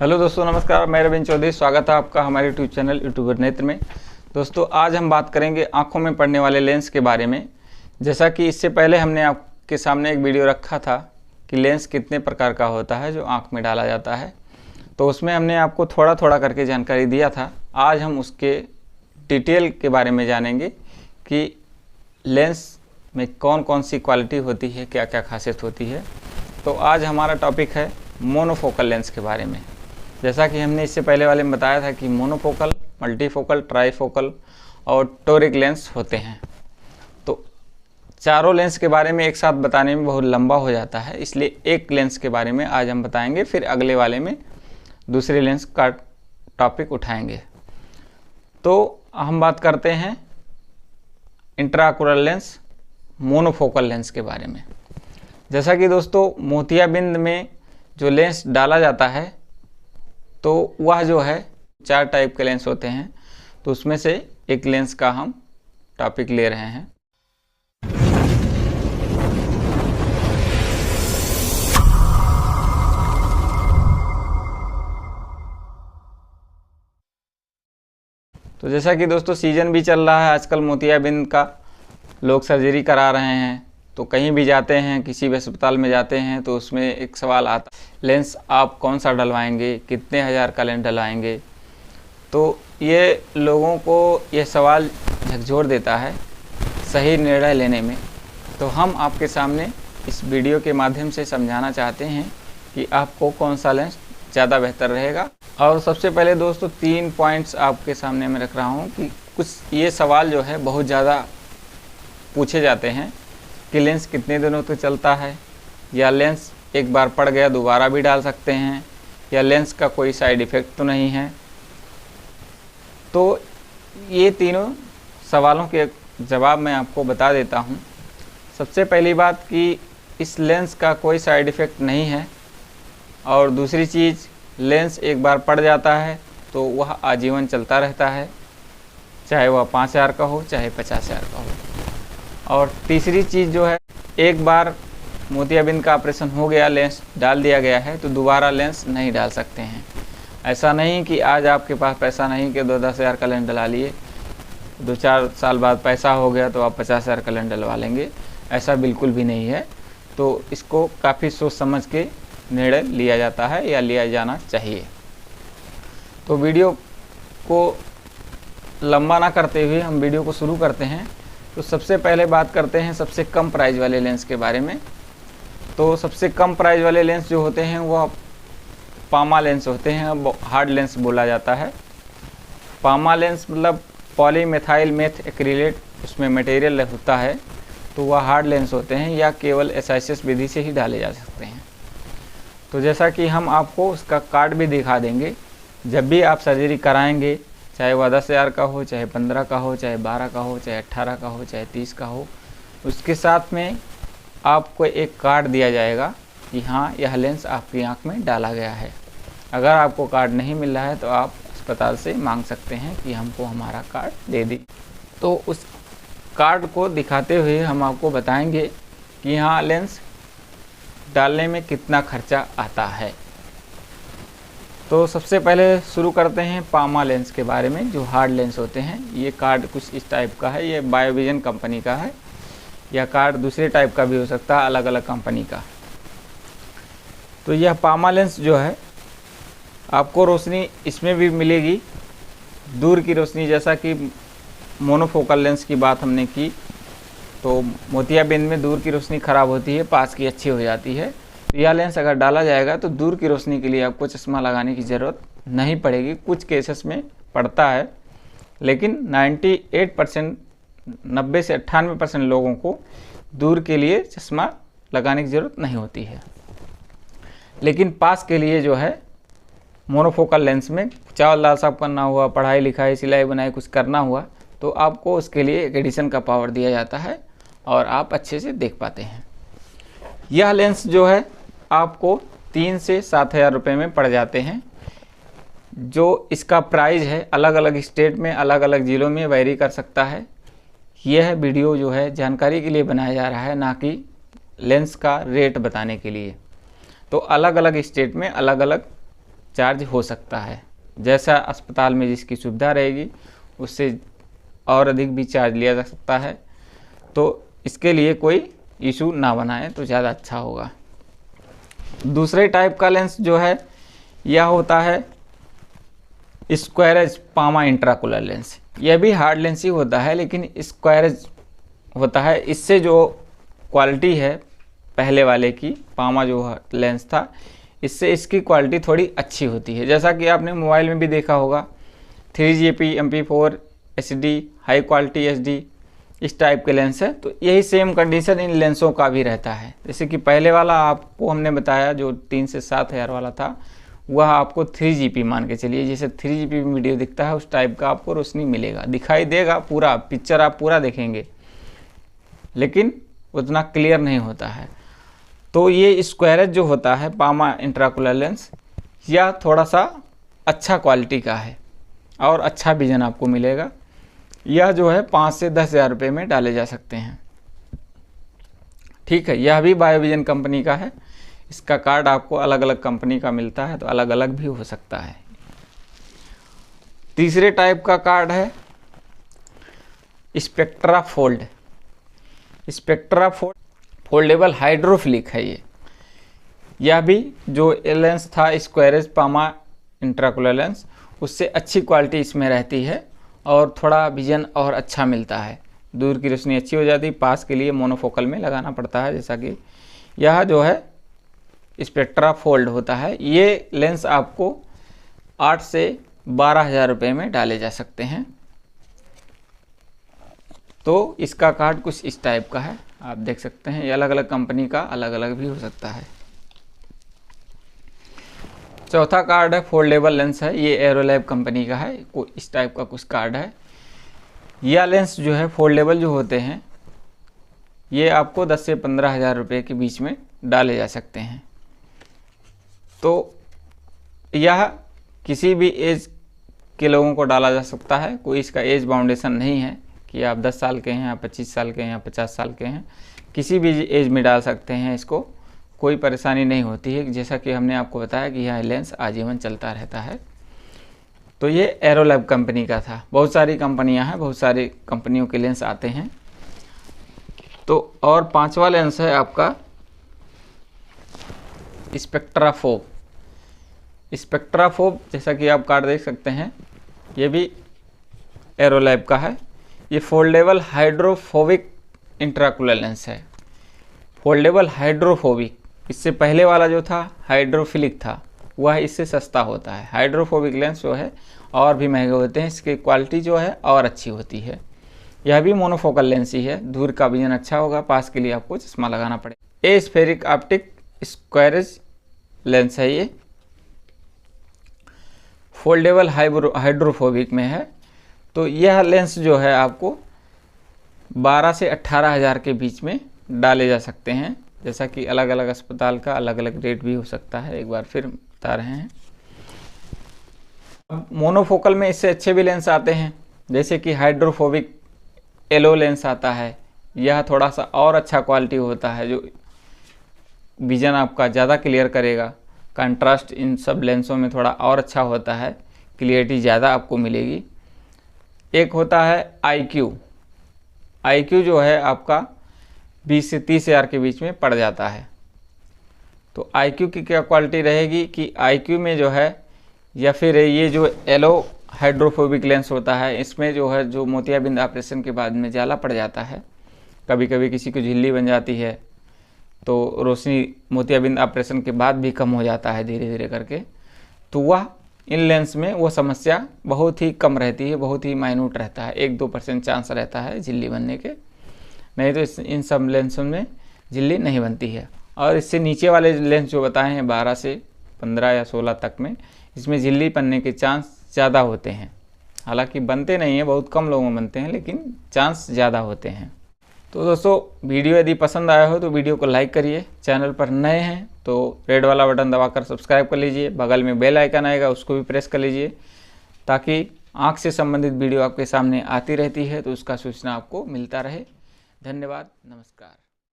Hello दोस्तों, नमस्कार। मैं रविंद्र चौधरी, स्वागत है आपका हमारे यूट्यूब चैनल यूट्यूबर नेत्र में। दोस्तों, आज हम बात करेंगे आंखों में पड़ने वाले लेंस के बारे में। जैसा कि इससे पहले हमने आपके सामने एक वीडियो रखा था कि लेंस कितने प्रकार का होता है जो आंख में डाला जाता है, तो उसमें हमने आपको थोड़ा थोड़ा करके जानकारी दिया था। आज हम उसके डिटेल के बारे में जानेंगे कि लेंस में कौन कौन सी क्वालिटी होती है, क्या क्या खासियत होती है। तो आज हमारा टॉपिक है मोनोफोकल लेंस के बारे में। जैसा कि हमने इससे पहले वाले में बताया था कि मोनोफोकल, मल्टीफोकल, ट्राईफोकल और टोरिक लेंस होते हैं। तो चारों लेंस के बारे में एक साथ बताने में बहुत लंबा हो जाता है, इसलिए एक लेंस के बारे में आज हम बताएंगे, फिर अगले वाले में दूसरे लेंस का टॉपिक उठाएंगे। तो हम बात करते हैं इंट्राओकुलर लेंस, मोनोफोकल लेंस के बारे में। जैसा कि दोस्तों, मोतियाबिंद में जो लेंस डाला जाता है तो वह जो है 4 टाइप के लेंस होते हैं। तो उसमें से एक लेंस का हम टॉपिक ले रहे हैं। तो जैसा कि दोस्तों, सीजन भी चल रहा है आजकल मोतियाबिंद का, लोग सर्जरी करा रहे हैं। तो कहीं भी जाते हैं, किसी भी अस्पताल में जाते हैं तो उसमें एक सवाल आता है, लेंस आप कौन सा डलवाएंगे, कितने हज़ार का लेंस डलवाएंगे। तो ये लोगों को ये सवाल झकझोर देता है सही निर्णय लेने में। तो हम आपके सामने इस वीडियो के माध्यम से समझाना चाहते हैं कि आपको कौन सा लेंस ज़्यादा बेहतर रहेगा। और सबसे पहले दोस्तों 3 पॉइंट्स आपके सामने मैं रख रहा हूँ कि कुछ ये सवाल जो है बहुत ज़्यादा पूछे जाते हैं कि लेंस कितने दिनों तक चलता है, या लेंस एक बार पड़ गया दोबारा भी डाल सकते हैं, या लेंस का कोई साइड इफ़ेक्ट तो नहीं है। तो ये तीनों सवालों के जवाब मैं आपको बता देता हूँ। सबसे पहली बात कि इस लेंस का कोई साइड इफ़ेक्ट नहीं है, और दूसरी चीज़, लेंस एक बार पड़ जाता है तो वह आजीवन चलता रहता है, चाहे वह 5,000 का हो चाहे 50,000 का हो। और तीसरी चीज़ जो है, एक बार मोतियाबिंद का ऑपरेशन हो गया, लेंस डाल दिया गया है, तो दोबारा लेंस नहीं डाल सकते हैं। ऐसा नहीं कि आज आपके पास पैसा नहीं कि 10 हज़ार का लेंस डला लिए, 2-4 साल बाद पैसा हो गया तो आप 50,000 का लेंस डलवा लेंगे, ऐसा बिल्कुल भी नहीं है। तो इसको काफ़ी सोच समझ के निर्णय लिया जाता है या लिया जाना चाहिए। तो वीडियो को लंबा ना करते हुए हम वीडियो को शुरू करते हैं। तो सबसे पहले बात करते हैं सबसे कम प्राइस वाले लेंस के बारे में। तो सबसे कम प्राइस वाले लेंस जो होते हैं वह पामा लेंस होते हैं, हार्ड लेंस बोला जाता है। पामा लेंस मतलब पॉलीमेथाइल मेथ एक्रिलेट उसमें मटेरियल होता है, तो वह हार्ड लेंस होते हैं, या केवल SIS विधि से ही डाले जा सकते हैं। तो जैसा कि हम आपको उसका कार्ड भी दिखा देंगे, जब भी आप सर्जरी कराएंगे, चाहे वह 10,000 का हो, चाहे 15 का हो, चाहे 12 का हो, चाहे 18 का हो, चाहे 30 का हो, उसके साथ में आपको एक कार्ड दिया जाएगा कि हाँ, यह लेंस आपकी आंख में डाला गया है। अगर आपको कार्ड नहीं मिल रहा है तो आप अस्पताल से मांग सकते हैं कि हमको हमारा कार्ड दे दी। तो उस कार्ड को दिखाते हुए हम आपको बताएंगे कि हाँ, लेंस डालने में कितना खर्चा आता है। तो सबसे पहले शुरू करते हैं पामा लेंस के बारे में, जो हार्ड लेंस होते हैं। ये कार्ड कुछ इस टाइप का है, ये बायोविजन कंपनी का है, या कार्ड दूसरे टाइप का भी हो सकता है, अलग अलग कंपनी का। तो यह पामा लेंस जो है, आपको रोशनी इसमें भी मिलेगी, दूर की रोशनी। जैसा कि मोनोफोकल लेंस की बात हमने की, तो मोतियाबिंद में दूर की रोशनी ख़राब होती है, पास की अच्छी हो जाती है। यह लेंस अगर डाला जाएगा तो दूर की रोशनी के लिए आपको चश्मा लगाने की ज़रूरत नहीं पड़ेगी। कुछ केसेस में पड़ता है, लेकिन 98%, 90 से 98% लोगों को दूर के लिए चश्मा लगाने की ज़रूरत नहीं होती है। लेकिन पास के लिए जो है, मोनोफोकल लेंस में चावल दाल साफ करना हुआ, पढ़ाई लिखाई, सिलाई बुनाई कुछ करना हुआ, तो आपको उसके लिए एक एडिशन का पावर दिया जाता है और आप अच्छे से देख पाते हैं। यह लेंस जो है आपको 3 से 7,000 रुपये में पड़ जाते हैं। जो इसका प्राइस है अलग अलग स्टेट में, अलग अलग ज़िलों में वैरी कर सकता है। यह वीडियो जो है जानकारी के लिए बनाया जा रहा है, ना कि लेंस का रेट बताने के लिए। तो अलग अलग स्टेट में अलग अलग चार्ज हो सकता है। जैसा अस्पताल में जिसकी सुविधा रहेगी उससे और अधिक भी चार्ज लिया जा सकता है, तो इसके लिए कोई इशू ना बनाए तो ज़्यादा अच्छा होगा। दूसरे टाइप का लेंस जो है यह होता है स्क्वायरेज पामा इंट्राकुलर लेंस। यह भी हार्ड लेंस ही होता है लेकिन स्क्वायरेज होता है। इससे जो क्वालिटी है पहले वाले की, पामा जो लेंस था, इससे इसकी क्वालिटी थोड़ी अच्छी होती है। जैसा कि आपने मोबाइल में भी देखा होगा 3GP MP4 HD high quality HD इस टाइप के लेंस है। तो यही सेम कंडीशन इन लेंसों का भी रहता है। जैसे कि पहले वाला आपको हमने बताया जो 3 से 7 हज़ार वाला था, वह आपको 3GP मान के चलिए। जैसे 3GP में वीडियो दिखता है उस टाइप का आपको रोशनी मिलेगा, दिखाई देगा, पूरा पिक्चर आप पूरा देखेंगे, लेकिन उतना क्लियर नहीं होता है। तो ये स्क्वायरेज जो होता है पामा इंट्राकुलर लेंस, यह थोड़ा सा अच्छा क्वालिटी का है और अच्छा विजन आपको मिलेगा। यह जो है 5 से 10 हज़ार रुपये में डाले जा सकते हैं। ठीक है, यह भी बायोविजन कंपनी का है। इसका कार्ड आपको अलग अलग कंपनी का मिलता है तो अलग अलग भी हो सकता है। तीसरे टाइप का कार्ड है spectra fold. Spectra foldable hydrophilic है ये। यह भी जो लेंस था स्क्वायरेज पामा इंट्राकुलर लेंस, उससे अच्छी क्वालिटी इसमें रहती है और थोड़ा विजन और अच्छा मिलता है। दूर की रोशनी अच्छी हो जाती है, पास के लिए मोनोफोकल में लगाना पड़ता है। जैसा कि यह जो है स्पेक्ट्रा फोल्ड होता है। ये लेंस आपको 8 से 12 हज़ार रुपये में डाले जा सकते हैं। तो इसका कार्ड कुछ इस टाइप का है, आप देख सकते हैं। ये अलग अलग कंपनी का अलग अलग भी हो सकता है। चौथा कार्ड है फोल्डेबल लेंस है। ये एरोलैब कंपनी का है। इस टाइप का कुछ कार्ड है। यह लेंस जो है फोल्डेबल जो होते हैं, ये आपको 10 से 15 हज़ार रुपये के बीच में डाले जा सकते हैं। तो यह किसी भी एज के लोगों को डाला जा सकता है। कोई इसका एज बाउंडेशन नहीं है कि आप 10 साल के हैं या 25 साल के हैं या 50 साल के हैं, किसी भी एज में डाल सकते हैं। इसको कोई परेशानी नहीं होती है। जैसा कि हमने आपको बताया कि यह लेंस आजीवन चलता रहता है। तो ये एरोलैब कंपनी का था। बहुत सारी कंपनियां हैं, बहुत सारी कंपनियों के लेंस आते हैं। तो और पांचवा लेंस है आपका स्पेक्ट्रा फोब। स्पेक्ट्रा फोब जैसा कि आप कार्ड देख सकते हैं, ये भी एरोलैब का है। ये फोल्डेबल हाइड्रोफोबिक इंट्राकुलर लेंस है। फोल्डेबल हाइड्रोफोबिक, इससे पहले वाला जो था हाइड्रोफिलिक था, वह इससे सस्ता होता है। हाइड्रोफोबिक लेंस जो है और भी महंगे होते हैं, इसकी क्वालिटी जो है और अच्छी होती है। यह भी मोनोफोकल लेंस ही है। दूर का विजन अच्छा होगा, पास के लिए आपको चश्मा लगाना पड़ेगा। ए स्फेरिक ऑप्टिक स्क्वायरेज लेंस है। ये फोल्डेबल हाइड्रोफोबिक में है। तो यह लेंस जो है आपको 12 से 18 हज़ार के बीच में डाले जा सकते हैं। जैसा कि अलग अलग अस्पताल का अलग अलग रेट भी हो सकता है, एक बार फिर बता रहे हैं। अब मोनोफोकल में इससे अच्छे भी लेंस आते हैं, जैसे कि हाइड्रोफोबिक एलो लेंस आता है। यह थोड़ा सा और अच्छा क्वालिटी होता है, जो विजन आपका ज़्यादा क्लियर करेगा। कंट्रास्ट इन सब लेंसों में थोड़ा और अच्छा होता है, क्लियरिटी ज़्यादा आपको मिलेगी। एक होता है IQ जो है आपका 20 से 30 हज़ार के बीच में पड़ जाता है। तो IQ की क्या क्वालिटी रहेगी कि IQ में जो है, या फिर ये जो एलो हाइड्रोफोबिक लेंस होता है, इसमें जो है जो मोतियाबिंद ऑपरेशन के बाद में जाला पड़ जाता है, कभी कभी किसी को झिल्ली बन जाती है, तो रोशनी मोतियाबिंद ऑपरेशन के बाद भी कम हो जाता है धीरे धीरे करके। तो वह इन लेंस में वो समस्या बहुत ही कम रहती है, बहुत ही माइन्यूट रहता है। 1-2% चांस रहता है झिल्ली बनने के, नहीं तो इन सब लेंसों में झिल्ली नहीं बनती है। और इससे नीचे वाले लेंस जो बताए हैं 12 से 15 या 16 तक में, इसमें झिल्ली बनने के चांस ज़्यादा होते हैं। हालांकि बनते नहीं हैं, बहुत कम लोगों में बनते हैं, लेकिन चांस ज़्यादा होते हैं। तो दोस्तों वीडियो यदि पसंद आया हो तो वीडियो को लाइक करिए। चैनल पर नए हैं तो रेड वाला बटन दबाकर सब्सक्राइब कर लीजिए। बगल में बेल आइकन आएगा, उसको भी प्रेस कर लीजिए, ताकि आँख से संबंधित वीडियो आपके सामने आती रहती है तो उसका सूचना आपको मिलता रहे। धन्यवाद, नमस्कार।